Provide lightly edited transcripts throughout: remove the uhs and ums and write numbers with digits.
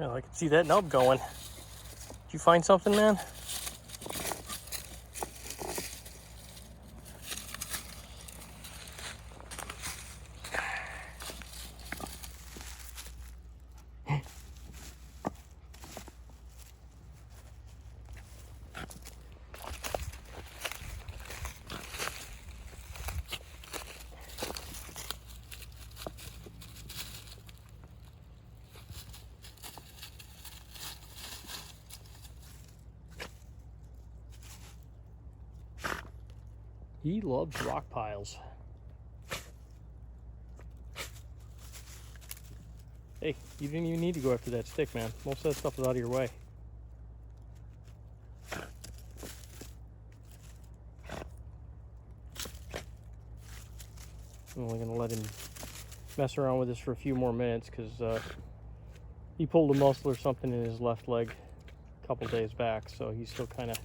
Well, I can see that nub going. Did you find something, man? He loves rock piles. Hey, you didn't even need to go after that stick, man. Most of that stuff is out of your way. I'm only gonna let him mess around with this for a few more minutes because he pulled a muscle or something in his left leg a couple days back, so he's still kind of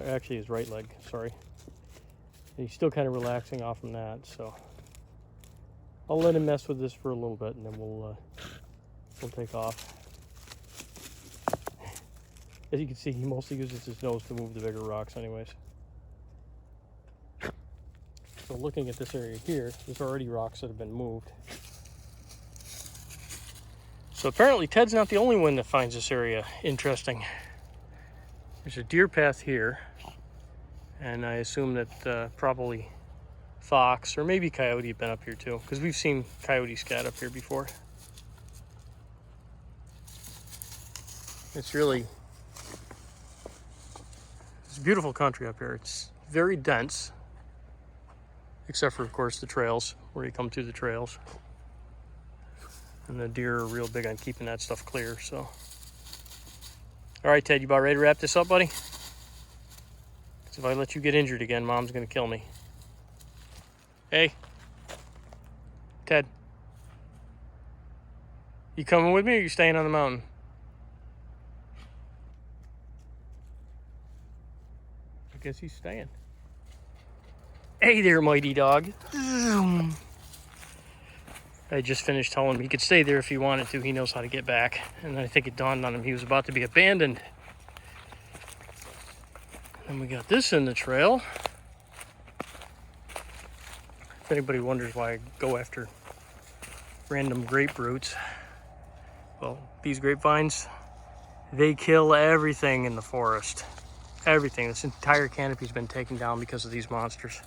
actually his right leg, sorry. He's still kind of relaxing off from that, so I'll let him mess with this for a little bit, and then we'll take off. As you can see, he mostly uses his nose to move the bigger rocks anyways. So looking at this area here, there's already rocks that have been moved. So apparently Ted's not the only one that finds this area interesting. There's a deer path here, and I assume that probably fox or maybe coyote have been up here too, because we've seen coyote scat up here before. It's beautiful country up here. It's very dense, except for, of course, the trails, where you come through the trails. And the deer are real big on keeping that stuff clear, so. All right, Ted, you about ready to wrap this up, buddy? Because if I let you get injured again, Mom's gonna kill me. Hey, Ted. You coming with me, or you staying on the mountain? I guess he's staying. Hey there, mighty dog. I just finished telling him he could stay there if he wanted to. He knows how to get back. And I think it dawned on him he was about to be abandoned. And we got this in the trail. If anybody wonders why I go after random grape roots, well, these grapevines, they kill everything in the forest. Everything. This entire canopy's been taken down because of these monsters.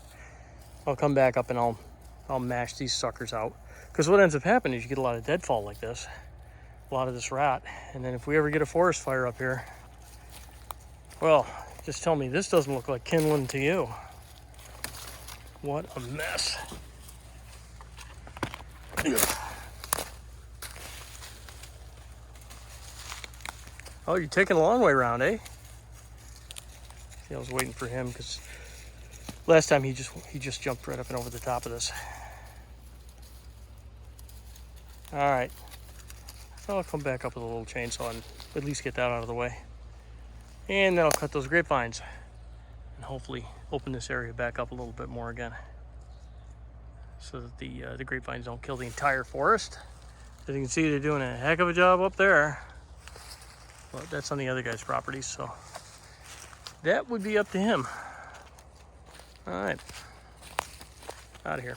I'll come back up and I'll mash these suckers out. Because what ends up happening is you get a lot of deadfall like this, a lot of this rat, and then if we ever get a forest fire up here, well, just tell me this doesn't look like kindling to you. What a mess. Oh, you're taking a long way around, eh? See, I was waiting for him because last time he just jumped right up and over the top of this. All right, I'll come back up with a little chainsaw and at least get that out of the way. And then I'll cut those grapevines and hopefully open this area back up a little bit more again so that the grapevines don't kill the entire forest. As you can see, they're doing a heck of a job up there. But that's on the other guy's property, so that would be up to him. All right, out of here.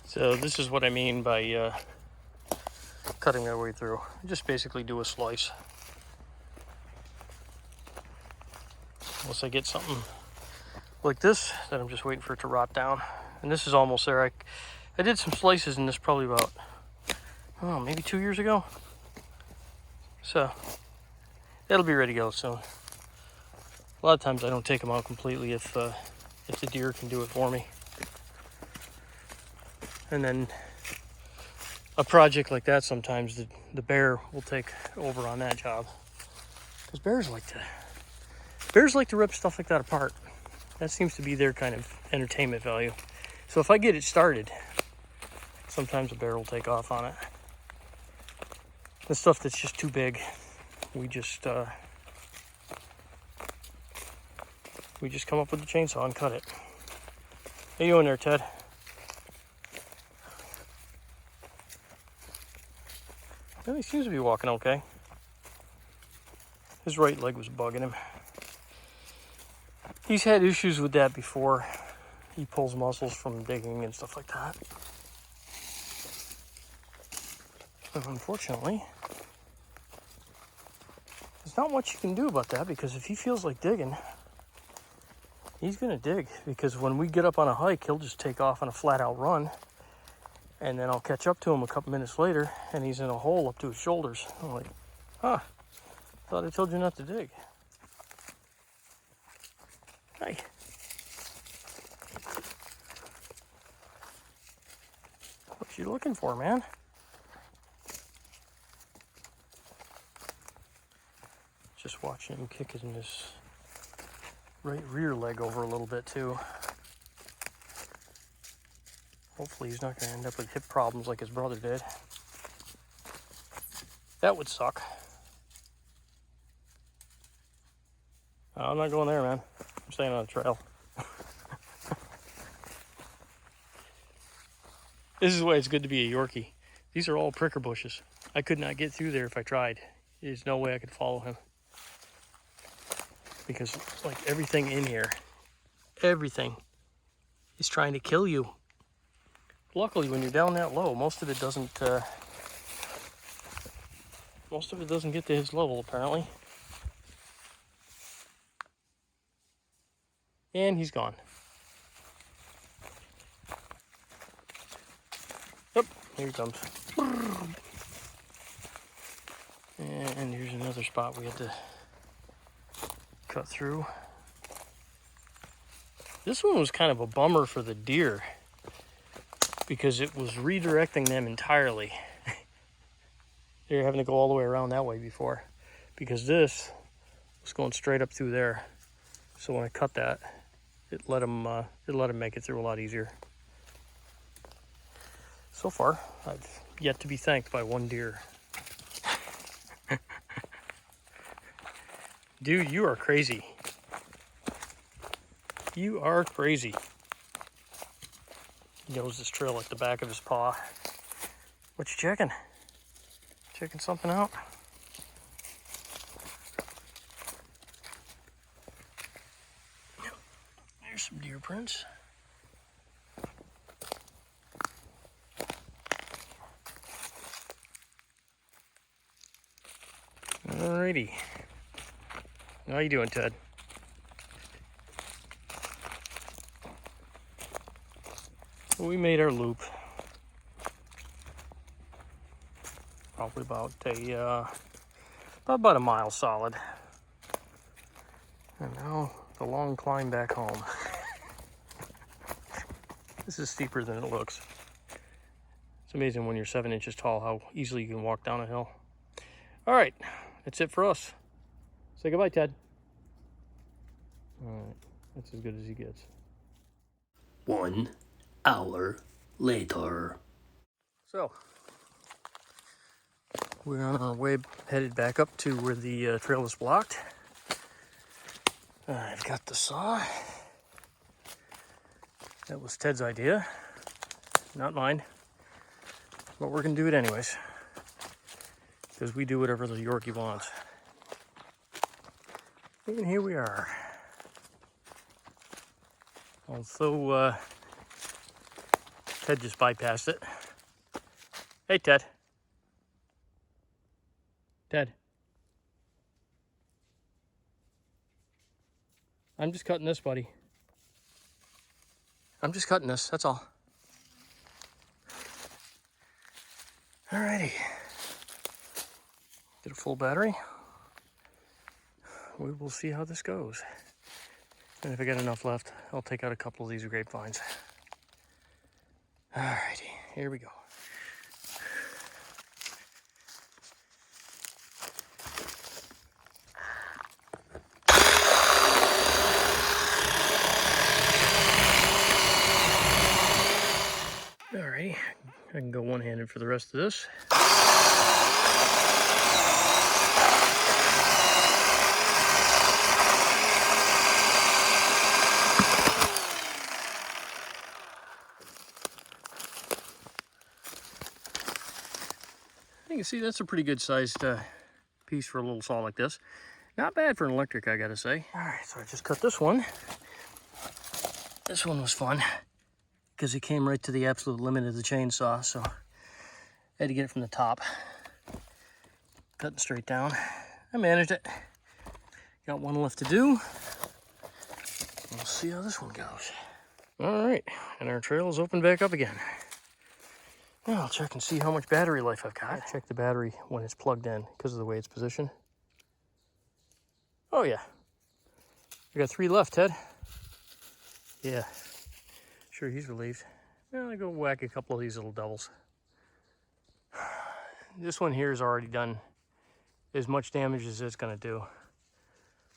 So this is what I mean by cutting our way through. Just basically do a slice. Unless I get something like this, then I'm just waiting for it to rot down. And this is almost there. I did some slices in this probably about, oh, maybe 2 years ago. So it'll be ready to go soon. A lot of times I don't take them out completely if the deer can do it for me. And then a project like that, sometimes the bear will take over on that job. Because bears like to rip stuff like that apart. That seems to be their kind of entertainment value. So if I get it started, sometimes a bear will take off on it. The stuff that's just too big, we just come up with the chainsaw and cut it. How you doing there, Ted? Well, he seems to be walking okay. His right leg was bugging him. He's had issues with that before. He pulls muscles from digging and stuff like that. But unfortunately, there's not much you can do about that, because if he feels like digging, he's gonna dig. Because when we get up on a hike, he'll just take off on a flat out run, and then I'll catch up to him a couple minutes later and he's in a hole up to his shoulders. I'm like, huh, thought I told you not to dig. Hey. What you looking for, man? Just watching him kicking his right rear leg over a little bit too. Hopefully he's not going to end up with hip problems like his brother did. That would suck. I'm not going there, man. I'm staying on the trail. This is why it's good to be a Yorkie. These are all pricker bushes. I could not get through there if I tried. There's no way I could follow him. Because like everything in here, everything is trying to kill you. Luckily, when you're down that low, most of it doesn't get to his level, apparently. And he's gone. Oh, here he comes. And here's another spot we had to cut through. This one was kind of a bummer for the deer because it was redirecting them entirely. They were having to go all the way around that way before, because this was going straight up through there. So when I cut that, it let him make it through a lot easier. So far, I've yet to be thanked by one deer. Dude, you are crazy. You are crazy. He knows this trail like the back of his paw. What you checking? Checking something out? There's some deer prints. Alrighty. How you doing, Ted? We made our loop. Probably about a mile solid. And now the long climb back home. This is steeper than it looks. It's amazing when you're 7 inches tall how easily you can walk down a hill. All right, that's it for us. Say goodbye, Ted. All right, that's as good as he gets. 1 hour later. So, we're on our way headed back up to where the trail is blocked. I've got the saw. That was Ted's idea, not mine. But we're gonna do it anyways, because we do whatever the Yorkie wants. And here we are. Although Ted just bypassed it. Hey, Ted. Ted. I'm just cutting this, buddy. I'm just cutting this, that's all. Alrighty. Get a full battery. We will see how this goes. And if I get enough left, I'll take out a couple of these grapevines. Alrighty, here we go. Alrighty, I can go one-handed for the rest of this. You can see that's a pretty good sized piece for a little saw like this. Not bad for an electric, I gotta say. All right, so I just cut this one. This one was fun because it came right to the absolute limit of the chainsaw, so I had to get it from the top. Cutting straight down. I managed it. Got one left to do. We'll see how this one goes. All right, and our trail is open back up again. Now I'll check and see how much battery life I've got. I'll check the battery when it's plugged in because of the way it's positioned. Oh yeah, I got 3 left, Ted. Yeah, sure he's relieved. Well, I go whack a couple of these little devils. This one here is already done as much damage as it's gonna do.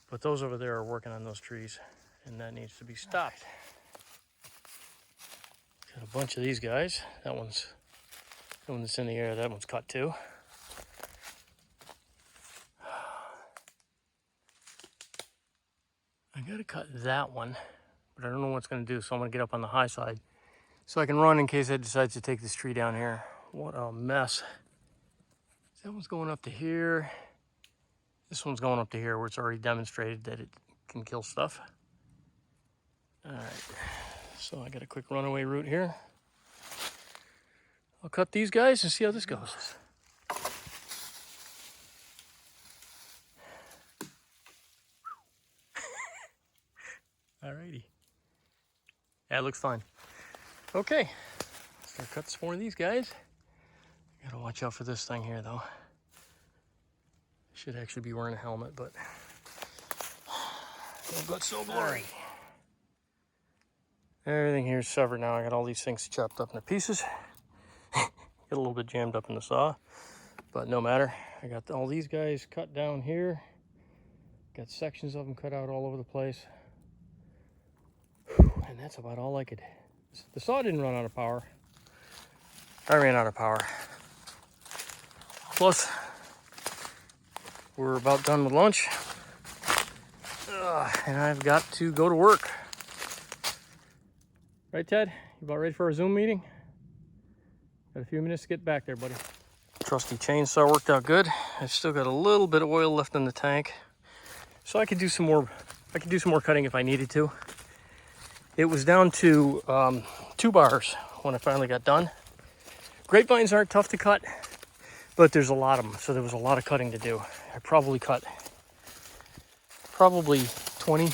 But those over there are working on those trees, and that needs to be stopped. Got a bunch of these guys. That one's the one that's in the air. That one's cut too. I gotta cut that one, but I don't know what it's gonna do, so I'm gonna get up on the high side so I can run in case it decides to take this tree down here. What a mess. That one's going up to here. This one's going up to here where it's already demonstrated that it can kill stuff. All right, so I got a quick runaway route here. I'll cut these guys and see how this goes. Alrighty. That looks fine. Okay, start cutting some more of these guys. Gotta watch out for this thing here though. Should actually be wearing a helmet, but I've got so blurry. Everything here is severed now. I got all these things chopped up into pieces. Get a little bit jammed up in the saw, but no matter. I got all these guys cut down here. Got sections of them cut out all over the place. And that's about all I could. The saw didn't run out of power. I ran out of power. Plus, we're about done with lunch. And I've got to go to work. Right, Ted? You about ready for a Zoom meeting? Got a few minutes to get back there, buddy. Trusty chainsaw worked out good. I've still got a little bit of oil left in the tank, so I could do some more. I could do some more cutting if I needed to. It was down to 2 bars when I finally got done. Grapevines aren't tough to cut, but there's a lot of them, so there was a lot of cutting to do. I probably cut 20,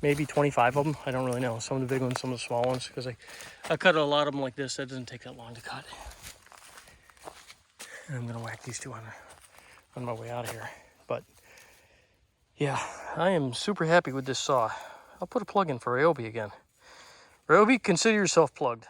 maybe 25 of them. I don't really know. Some of the big ones, some of the small ones, because I cut a lot of them like this. That doesn't take that long to cut. And I'm gonna whack these 2 on my way out of here. But yeah, I am super happy with this saw. I'll put a plug in for Ryobi again. Ryobi, consider yourself plugged.